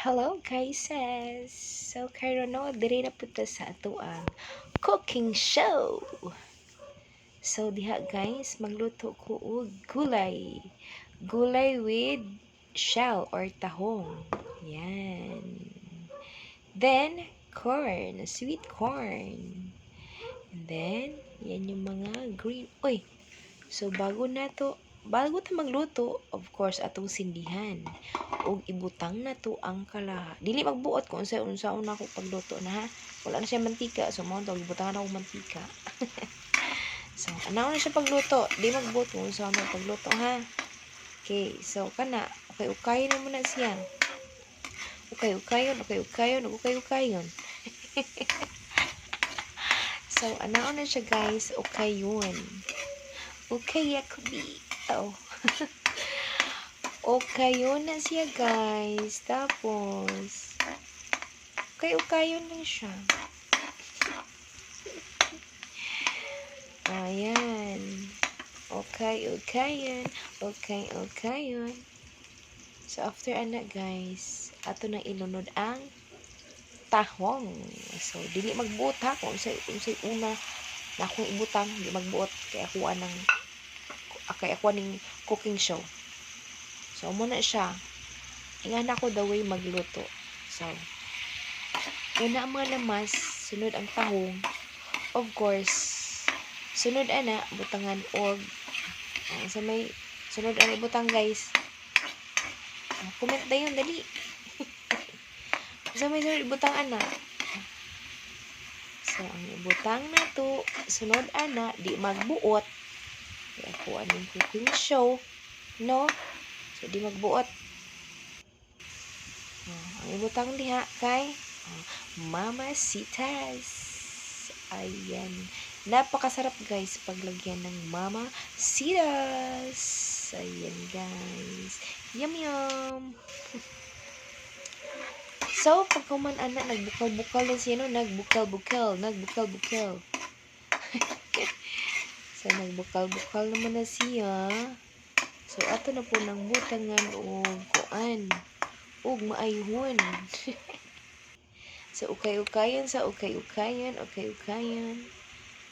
Hello guys! So karon no, diri na punta sa ato ang cooking show. So diha guys, magluto ko og gulay. Gulay with shell or tahong. Yan. Then corn, sweet corn. And then yan yung mga green. Uy, so bago ta magluto, of course atong sindihan ug ibutang na to ang kalaha. Dili magbuot kung unsa-unsaon ako pagluto na ha. Wala na siya mantika, so mo to ibutangan ako mantika. So anaw na siya pagluto, di magbuot kung unsaon ako pagluto ha. Okay, so kana ukay-ukayon na muna siya. Ukay-ukayon. So anaw na siya guys, ukayon. Okay, yakubi. Oh. Okay, yun na siya, guys. Tapos, okay, lang siya. Ayan. Okay, yun. So, after anak, guys, ato na ilunod ang tahong. So, dili magbuot ha. Kung unsay una na akong ibutang, di magbuot. Kaya ako aning cooking show. So, muna siya. Ingan ako the way magluto. So, una ang mga lamas, sunod ang tahong. Of course, sunod ana, butangan og sa may sunod ana ibutang guys. Comment na yun, dali. Sa may sunod ibutang ana. So, ang ibutang na to, sunod ana, di magbuot. Kaya ako anong cooking show, no? So, di magbuot. Ang ibutang diha kay Mamacitas. Ayan. Napakasarap guys paglagyan ng Mamacitas. Ayan guys. Yum yum. So, pag kuman ana, nagbukal-bukal na siya, no? Nagbukal-bukal. So, nagbukal-bukal naman na siya. So, ato na po ng butangan o kuan. Og maayhon. So, ukay-ukayan.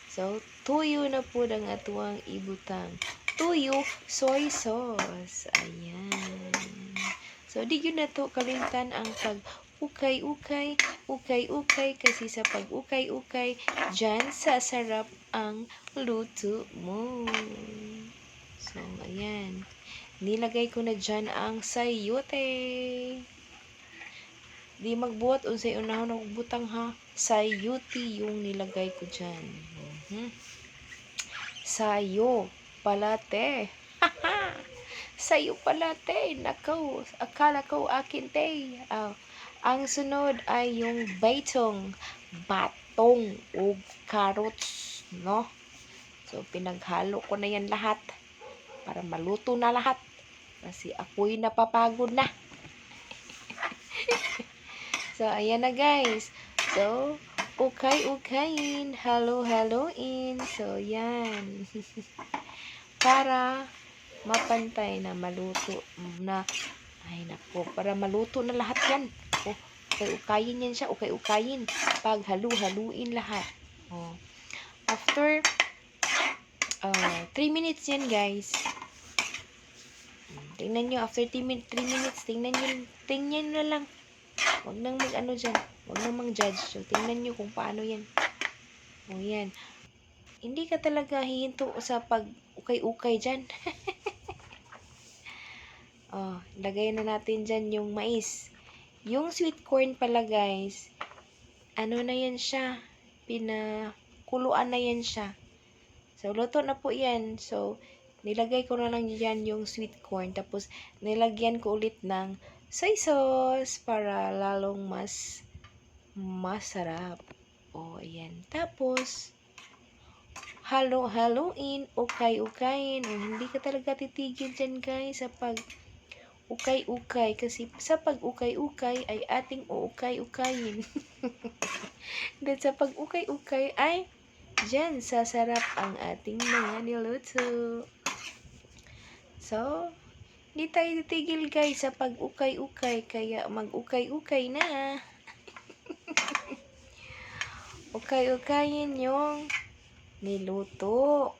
So, tuyo na po ang atuang ibutang. Tuyo, soy sauce. Ayan. So, di yun na to kalimtan ang pag-ukay-ukay. Kasi sa pag-ukay-ukay, dyan sa sarap ang luto mo. So, ayan. Nilagay ko na dyan ang sayote. Di magbuot unsay unahon og butang ha. Sayote yung nilagay ko dyan. Sayo palate. Sayo palate. Nakaw. Akala ko akin te. Ang sunod ay yung batong o carrots, no? So, pinaghalo ko na yan lahat para maluto na lahat. Kasi ako'y napapagod na. So, ayan na guys. So, ukay-ukayin. Halo-haloin. So, yan. Para mapantay na maluto na. Ay, nako. Para maluto na lahat yan. Ukay-ukayin yan siya. Ukay-ukayin. Pag halu-haluin lahat. After 3 minutes yan guys. Tingnan nyo. After 3 minutes, tingnan nyo na lang. Huwag nang mag-ano dyan. Huwag nang mang-judge. So, tingnan nyo kung paano yan. O, yan. Hindi ka talaga hihinto sa pag-ukay-ukay dyan. Lagay na natin dyan yung mais. Yung sweet corn pala, guys. Ano na yan siya? Pinakuluan na yan siya. So, luto na po yan. So, nilagay ko na lang dyan yung sweet corn. Tapos, nilagyan ko ulit ng soy sauce para lalong mas masarap. Ayan. Tapos, halo-haloin, ukay-ukayin. Hindi ka talaga titigil dyan, guys, sa pag-ukay-ukay. Kasi sa pag-ukay-ukay ay ating uukay-ukayin. Then, sa pag-ukay-ukay ay dyan sasarap ang ating mga niluto. So, Di tayo titigil guys sa pag-ukay-ukay, kaya mag-ukay-ukay na. Ukay-ukayin yung niluto.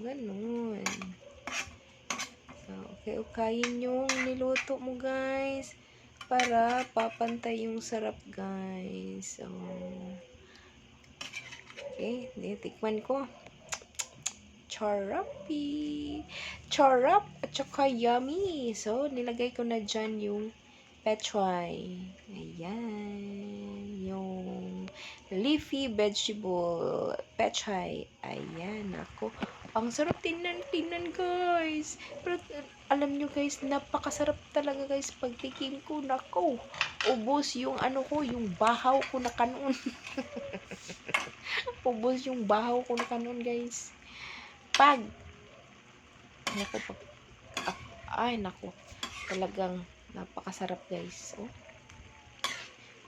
Ganun. So, ukay-ukayin yung niluto mo guys. Para papantay yung sarap guys. So, okay, tikman ko. Charapi. Charap at saka yummy. So, nilagay ko na dyan yung pechay. Ayan. Yung leafy vegetable pechay. Ayan. Ako. Ang sarap tingnan guys. Pero, alam nyo guys, napakasarap talaga guys. Pagtikim ko, nako. Ubos yung ano ko, yung bahaw ko na kanon. Ubos yung bahaw ko na kanon guys. Naku, talagang napakasarap guys. Oh,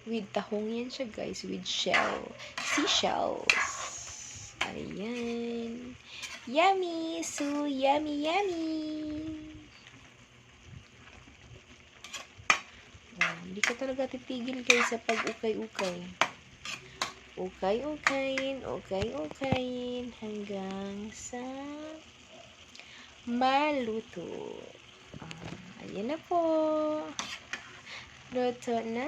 with tahong yan siya guys, with seashells. Ayan. Yummy, so yummy. Hindi ka talaga titigil guys sa pag-ukay-ukay. Ukay-ukayin hanggang sa maluto. Ayan na po. Luto na.